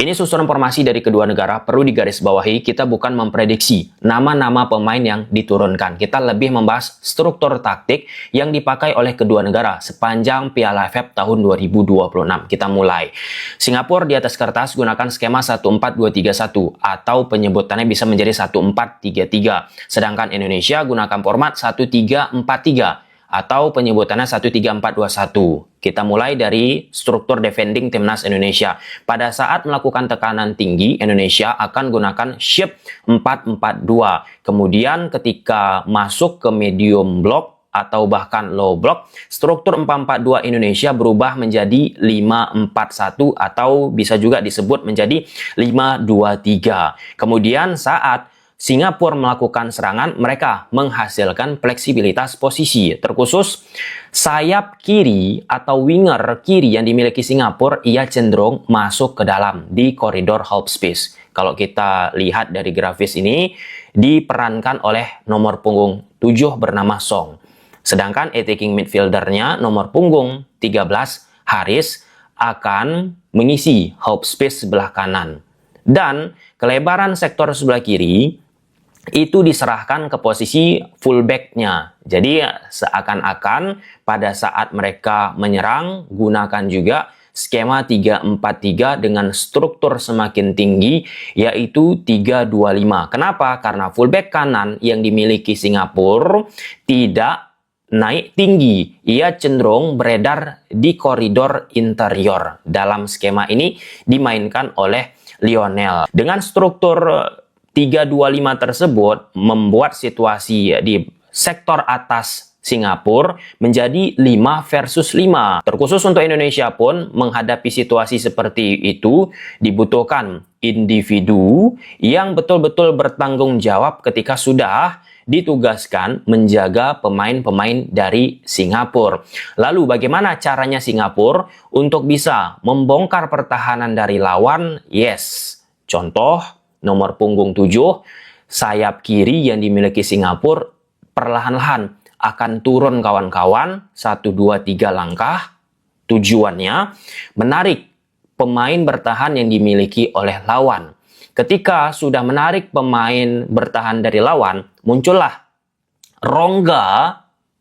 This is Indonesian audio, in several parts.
Ini susunan formasi dari kedua negara, perlu digarisbawahi, kita bukan memprediksi nama-nama pemain yang diturunkan. Kita lebih membahas struktur taktik yang dipakai oleh kedua negara sepanjang Piala AFF tahun 2026. Kita mulai. Singapura di atas kertas gunakan skema 1-4-2-3-1 atau penyebutannya bisa menjadi 1-4-3-3. Sedangkan Indonesia gunakan format 1-3-4-3 atau penyebutannya 1-3-4-2-1. Kita mulai dari struktur defending timnas Indonesia. Pada saat melakukan tekanan tinggi, Indonesia akan gunakan shape 4-4-2. Kemudian ketika masuk ke medium block atau bahkan low block, struktur 4-4-2 Indonesia berubah menjadi 5-4-1 atau bisa juga disebut menjadi 5-2-3. Kemudian saat Singapura melakukan serangan, mereka menghasilkan fleksibilitas posisi. Terkhusus sayap kiri atau winger kiri yang dimiliki Singapura, ia cenderung masuk ke dalam di koridor half space. Kalau kita lihat dari grafis ini, diperankan oleh nomor punggung 7 bernama Song. Sedangkan attacking midfieldernya nomor punggung 13 Haris akan mengisi half space sebelah kanan. Dan kelebaran sektor sebelah kiri itu diserahkan ke posisi fullback-nya. Jadi seakan-akan pada saat mereka menyerang, gunakan juga skema 3-4-3 dengan struktur semakin tinggi, yaitu 3-2-5. Kenapa? Karena fullback kanan yang dimiliki Singapura tidak naik tinggi. Ia cenderung beredar di koridor interior. Dalam skema ini dimainkan oleh Lionel. Dengan struktur 3-2-5 tersebut membuat situasi di sektor atas Singapura menjadi 5 versus 5. Terkhusus untuk Indonesia pun menghadapi situasi seperti itu dibutuhkan individu yang betul-betul bertanggung jawab ketika sudah ditugaskan menjaga pemain-pemain dari Singapura. Lalu bagaimana caranya Singapura untuk bisa membongkar pertahanan dari lawan? Yes, contoh nomor punggung 7, sayap kiri yang dimiliki Singapura perlahan-lahan akan turun kawan-kawan, 1, 2, 3 langkah. Tujuannya menarik pemain bertahan yang dimiliki oleh lawan. Ketika sudah menarik pemain bertahan dari lawan, muncullah rongga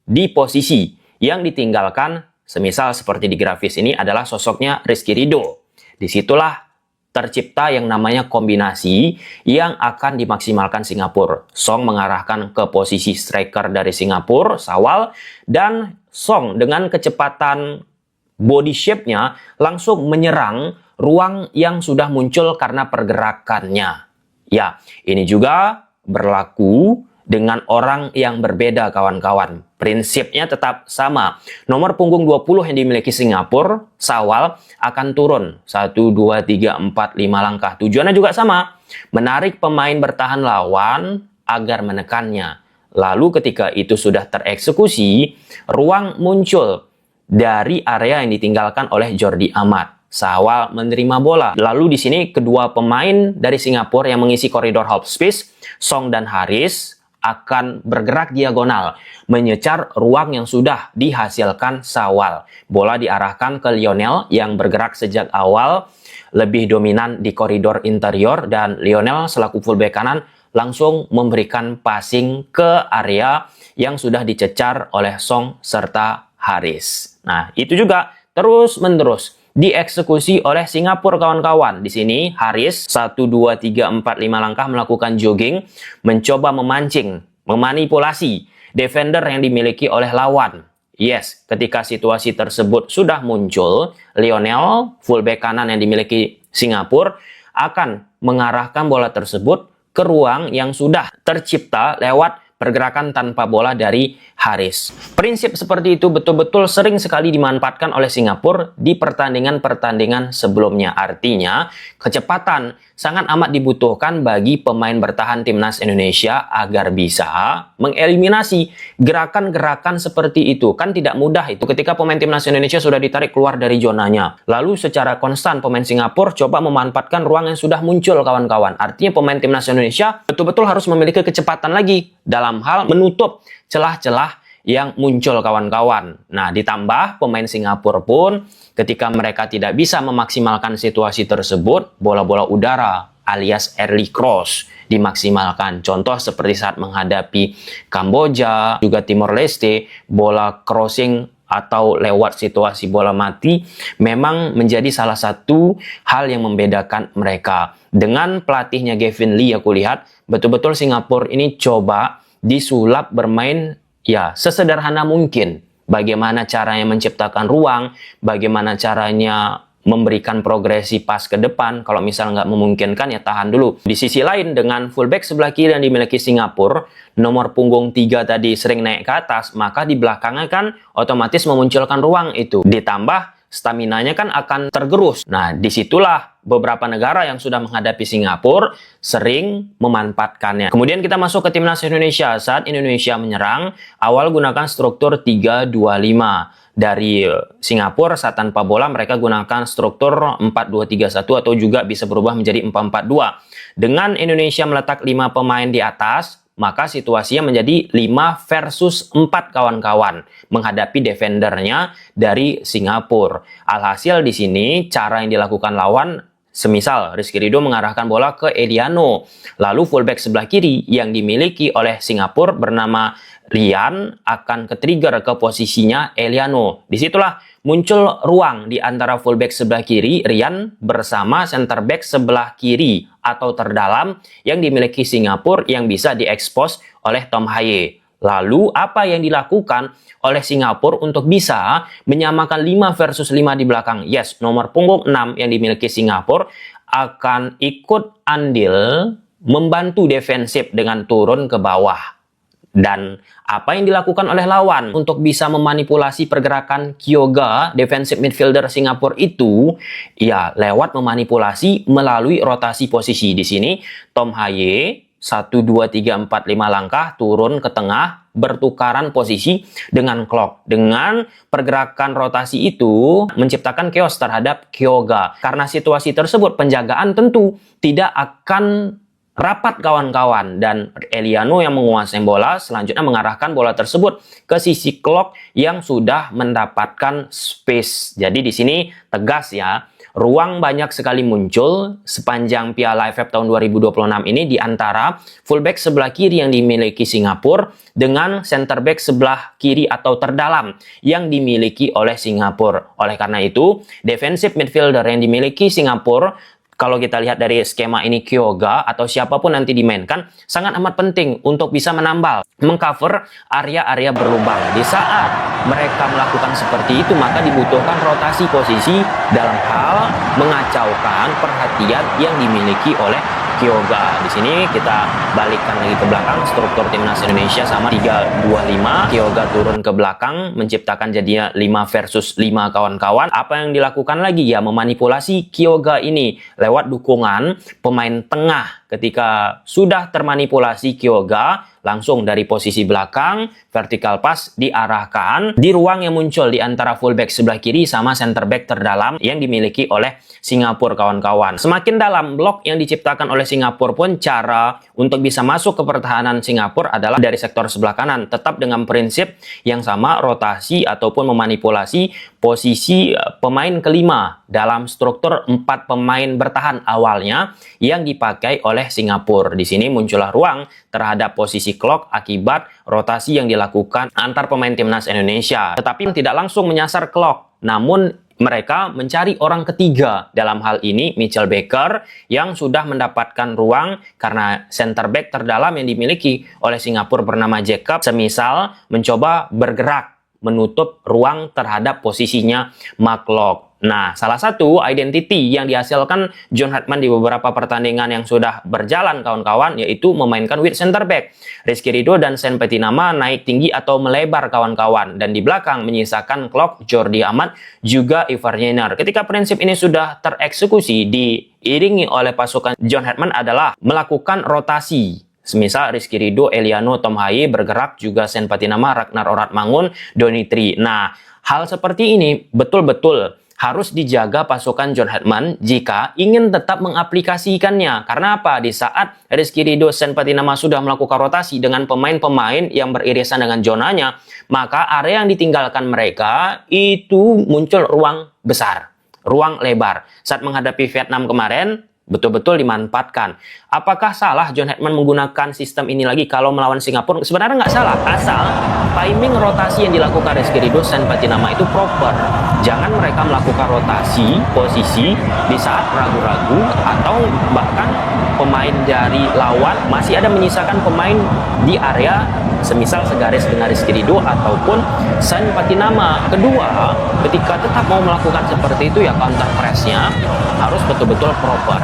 di posisi yang ditinggalkan, semisal seperti di grafis ini adalah sosoknya Rizky Ridho. Disitulah tercipta yang namanya kombinasi yang akan dimaksimalkan Singapura. Song mengarahkan ke posisi striker dari Singapura, Sawal, dan Song dengan kecepatan body shape-nya langsung menyerang ruang yang sudah muncul karena pergerakannya. Ya, ini juga berlaku dengan orang yang berbeda kawan-kawan. Prinsipnya tetap sama. Nomor punggung 20 yang dimiliki Singapura, Sawal, akan turun 1, 2, 3, 4, 5 langkah. Tujuannya juga sama. Menarik pemain bertahan lawan agar menekannya. Lalu ketika itu sudah tereksekusi, ruang muncul dari area yang ditinggalkan oleh Jordi Amat. Sawal menerima bola. Lalu di sini kedua pemain dari Singapura yang mengisi koridor half space, Song dan Haris, akan bergerak diagonal, menyecar ruang yang sudah dihasilkan Sawal. Bola diarahkan ke Lionel yang bergerak sejak awal lebih dominan di koridor interior, dan Lionel selaku fullback kanan langsung memberikan passing ke area yang sudah dicecar oleh Song serta Haris. Nah, itu juga terus-menerus dieksekusi oleh Singapura kawan-kawan. Di sini Haris 1, 2, 3, 4, 5 langkah melakukan jogging, mencoba memancing, memanipulasi defender yang dimiliki oleh lawan. Yes, ketika situasi tersebut sudah muncul, Lionel, fullback kanan yang dimiliki Singapura, akan mengarahkan bola tersebut ke ruang yang sudah tercipta lewat pergerakan tanpa bola dari Haris. Prinsip seperti itu betul-betul sering sekali dimanfaatkan oleh Singapura di pertandingan-pertandingan sebelumnya. Artinya, kecepatan sangat amat dibutuhkan bagi pemain bertahan timnas Indonesia agar bisa mengeliminasi gerakan-gerakan seperti itu. Kan tidak mudah itu ketika pemain timnas Indonesia sudah ditarik keluar dari zonanya. Lalu secara konstan pemain Singapura coba memanfaatkan ruang yang sudah muncul kawan-kawan. Artinya pemain timnas Indonesia betul-betul harus memiliki kecepatan lagi dalam hal menutup celah-celah yang muncul kawan-kawan. Nah, ditambah pemain Singapura pun ketika mereka tidak bisa memaksimalkan situasi tersebut, bola-bola udara alias early cross dimaksimalkan. Contoh seperti saat menghadapi Kamboja, juga Timor Leste, bola crossing atau lewat situasi bola mati memang menjadi salah satu hal yang membedakan mereka. Dengan pelatihnya Gavin Lee, aku lihat betul-betul Singapura ini coba disulap bermain ya sesederhana mungkin. Bagaimana caranya menciptakan ruang, bagaimana caranya memberikan progresi pas ke depan. Kalau misal nggak memungkinkan ya tahan dulu. Di sisi lain dengan fullback sebelah kiri yang dimiliki Singapura, nomor punggung 3 tadi sering naik ke atas, maka di belakangnya kan otomatis memunculkan ruang itu. Ditambah staminanya kan akan tergerus. Nah, disitulah beberapa negara yang sudah menghadapi Singapura sering memanfaatkannya. Kemudian kita masuk ke timnas Indonesia. Saat Indonesia menyerang, awal gunakan struktur 3-2-5. Dari Singapura saat tanpa bola mereka gunakan struktur 4-2-3-1 atau juga bisa berubah menjadi 4-4-2. Dengan Indonesia meletak 5 pemain di atas, maka situasinya menjadi 5 versus 4 kawan-kawan menghadapi defendernya dari Singapura. Alhasil di sini cara yang dilakukan lawan, semisal Rizky Ridho mengarahkan bola ke Eliano, lalu fullback sebelah kiri yang dimiliki oleh Singapura bernama Rian akan ke-trigger ke posisinya Eliano. Disitulah muncul ruang di antara fullback sebelah kiri Rian bersama center back sebelah kiri atau terdalam yang dimiliki Singapura yang bisa diekspos oleh Tom Haye. Lalu apa yang dilakukan oleh Singapura untuk bisa menyamakan 5 versus 5 di belakang? Yes, nomor punggung 6 yang dimiliki Singapura akan ikut andil membantu defensif dengan turun ke bawah. Dan apa yang dilakukan oleh lawan untuk bisa memanipulasi pergerakan Kyoga, defensive midfielder Singapura itu, ya lewat memanipulasi melalui rotasi posisi. Di sini Tom Haye 1, 2, 3, 4, 5 langkah turun ke tengah, bertukaran posisi dengan Klok. Dengan pergerakan rotasi itu menciptakan chaos terhadap Kyoga. Karena situasi tersebut penjagaan tentu tidak akan rapat kawan-kawan, dan Eliano yang menguasai bola selanjutnya mengarahkan bola tersebut ke sisi Klok yang sudah mendapatkan space. Jadi di sini tegas ya, ruang banyak sekali muncul sepanjang Piala AFF tahun 2026 ini di antara fullback sebelah kiri yang dimiliki Singapura dengan center back sebelah kiri atau terdalam yang dimiliki oleh Singapura. Oleh karena itu, defensive midfielder yang dimiliki Singapura, kalau kita lihat dari skema ini, Kyoga atau siapapun nanti dimainkan, sangat amat penting untuk bisa menambal, mengcover area-area berlubang. Di saat mereka melakukan seperti itu, maka dibutuhkan rotasi posisi dalam hal mengacaukan perhatian yang dimiliki oleh Kyoga. Di sini kita balikkan lagi ke belakang, struktur timnas Indonesia sama 3-2-5. Kyoga turun ke belakang, menciptakan jadinya 5 versus 5 kawan-kawan. Apa yang dilakukan lagi? Ya, memanipulasi Kyoga ini lewat dukungan pemain tengah. Ketika sudah termanipulasi Kyoga, langsung dari posisi belakang, vertical pass diarahkan di ruang yang muncul di antara fullback sebelah kiri sama center back terdalam yang dimiliki oleh Singapura kawan-kawan. Semakin dalam blok yang diciptakan oleh Singapura pun, cara untuk bisa masuk ke pertahanan Singapura adalah dari sektor sebelah kanan, tetap dengan prinsip yang sama, rotasi ataupun memanipulasi posisi pemain kelima dalam struktur 4 pemain bertahan awalnya yang dipakai oleh Singapura. Di sini muncullah ruang terhadap posisi Klok akibat rotasi yang dilakukan antar pemain timnas Indonesia. Tetapi tidak langsung menyasar Klok, namun mereka mencari orang ketiga. Dalam hal ini Mitchell Baker yang sudah mendapatkan ruang karena center back terdalam yang dimiliki oleh Singapura bernama Jacob semisal mencoba bergerak menutup ruang terhadap posisinya McLeod. Nah, salah satu identity yang dihasilkan John Hartman di beberapa pertandingan yang sudah berjalan kawan-kawan yaitu memainkan with center back. Rizky Ridho dan Sen Petinama naik tinggi atau melebar kawan-kawan, dan di belakang menyisakan Klok, Jordi Amat, juga Ivar Jenner. Ketika prinsip ini sudah tereksekusi, diiringi oleh pasukan John Hartman adalah melakukan rotasi. Semisal Rizky Ridho, Eliano, Tom Haye bergerak, juga Sen Patinama, Ragnar Oratmangun, Donny Tri. Nah, hal seperti ini betul-betul harus dijaga pasukan John Hetman jika ingin tetap mengaplikasikannya. Karena apa? Di saat Rizky Ridho Sen Patinama sudah melakukan rotasi dengan pemain-pemain yang beririsan dengan zonanya, maka area yang ditinggalkan mereka itu muncul ruang besar, ruang lebar. Saat menghadapi Vietnam kemarin, betul-betul dimanfaatkan. Apakah salah John Hetman menggunakan sistem ini lagi kalau melawan Singapura? Sebenarnya nggak salah, asal timing rotasi yang dilakukan Rizky Ridho Sen Patinama itu proper. Jangan mereka melakukan rotasi posisi di saat ragu-ragu atau bahkan pemain dari lawan masih ada menyisakan pemain di area semisal segaris dengan Rizky Ridho ataupun Sen Patinama. Kedua, ketika tetap mau melakukan seperti itu ya counter press-nya harus betul-betul proper.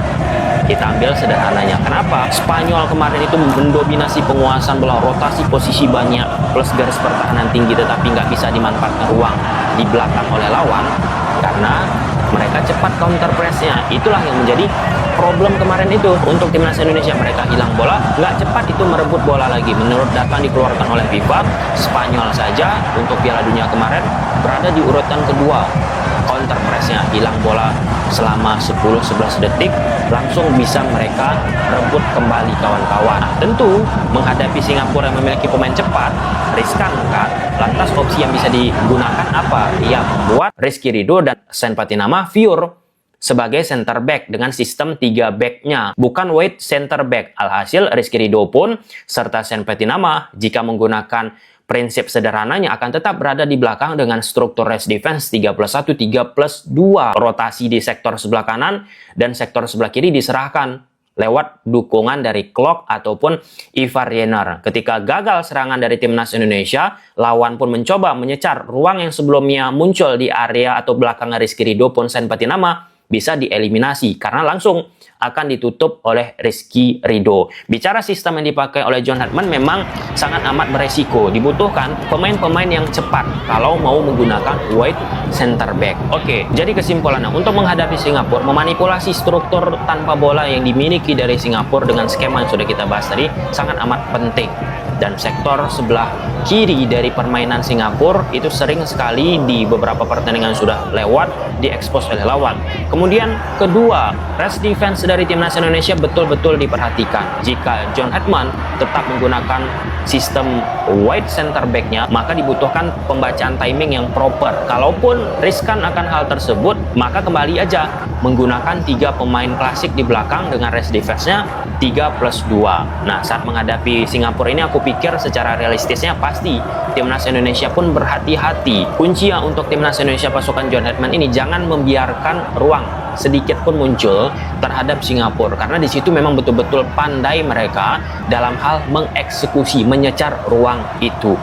Kita ambil sederhananya. Kenapa? Spanyol kemarin itu mendominasi penguasaan bola, rotasi posisi banyak, plus garis pertahanan tinggi, tetapi nggak bisa dimanfaatkan ruang di belakang oleh lawan karena mereka cepat counter press-nya. Itulah yang menjadi problem kemarin itu untuk timnas Indonesia. Mereka hilang bola, nggak cepat itu merebut bola lagi. Menurut data yang dikeluarkan oleh FIFA, Spanyol saja untuk Piala Dunia kemarin berada di urutan kedua. Counter press-nya, hilang bola selama 10-11 detik, langsung bisa mereka rebut kembali kawan-kawan. Nah, tentu menghadapi Singapura yang memiliki pemain cepat, riskan kan? Lantas opsi yang bisa digunakan apa? Ya, membuat Rizky Ridho dan Sen Patinama pure sebagai center back dengan sistem 3 back-nya, bukan wide center back. Alhasil Rizky Ridho pun serta Sen Patinama jika menggunakan prinsip sederhananya akan tetap berada di belakang dengan struktur rest defense 3+1, 3+2. Rotasi di sektor sebelah kanan dan sektor sebelah kiri diserahkan lewat dukungan dari Klok ataupun Ivar Jenner. Ketika gagal serangan dari timnas Indonesia, lawan pun mencoba menyecar ruang yang sebelumnya muncul di area atau belakang Rizky Ridho pun Sen Patinama bisa dieliminasi karena langsung akan ditutup oleh Rizky Ridho. Bicara sistem yang dipakai oleh John Hetman memang sangat amat beresiko. Dibutuhkan pemain-pemain yang cepat kalau mau menggunakan wide center back. Oke, jadi kesimpulannya untuk menghadapi Singapura, memanipulasi struktur tanpa bola yang dimiliki dari Singapura dengan skema yang sudah kita bahas tadi sangat amat penting. Dan sektor sebelah kiri dari permainan Singapura itu sering sekali di beberapa pertandingan sudah lewat diekspos oleh lawan. Kemudian kedua, rest defense dari timnas Indonesia betul-betul diperhatikan. Jika John Hetman tetap menggunakan sistem wide center back-nya, maka dibutuhkan pembacaan timing yang proper. Kalaupun riskan akan hal tersebut, maka kembali aja menggunakan 3 pemain klasik di belakang dengan rest defense-nya 3+2. Nah, saat menghadapi Singapura ini aku pikir secara realistisnya pasti timnas Indonesia pun berhati-hati. Kuncinya untuk timnas Indonesia pasukan John Hetman ini jangan membiarkan ruang sedikit pun muncul terhadap Singapura, karena di situ memang betul-betul pandai mereka dalam hal mengeksekusi, menyecar ruang itu.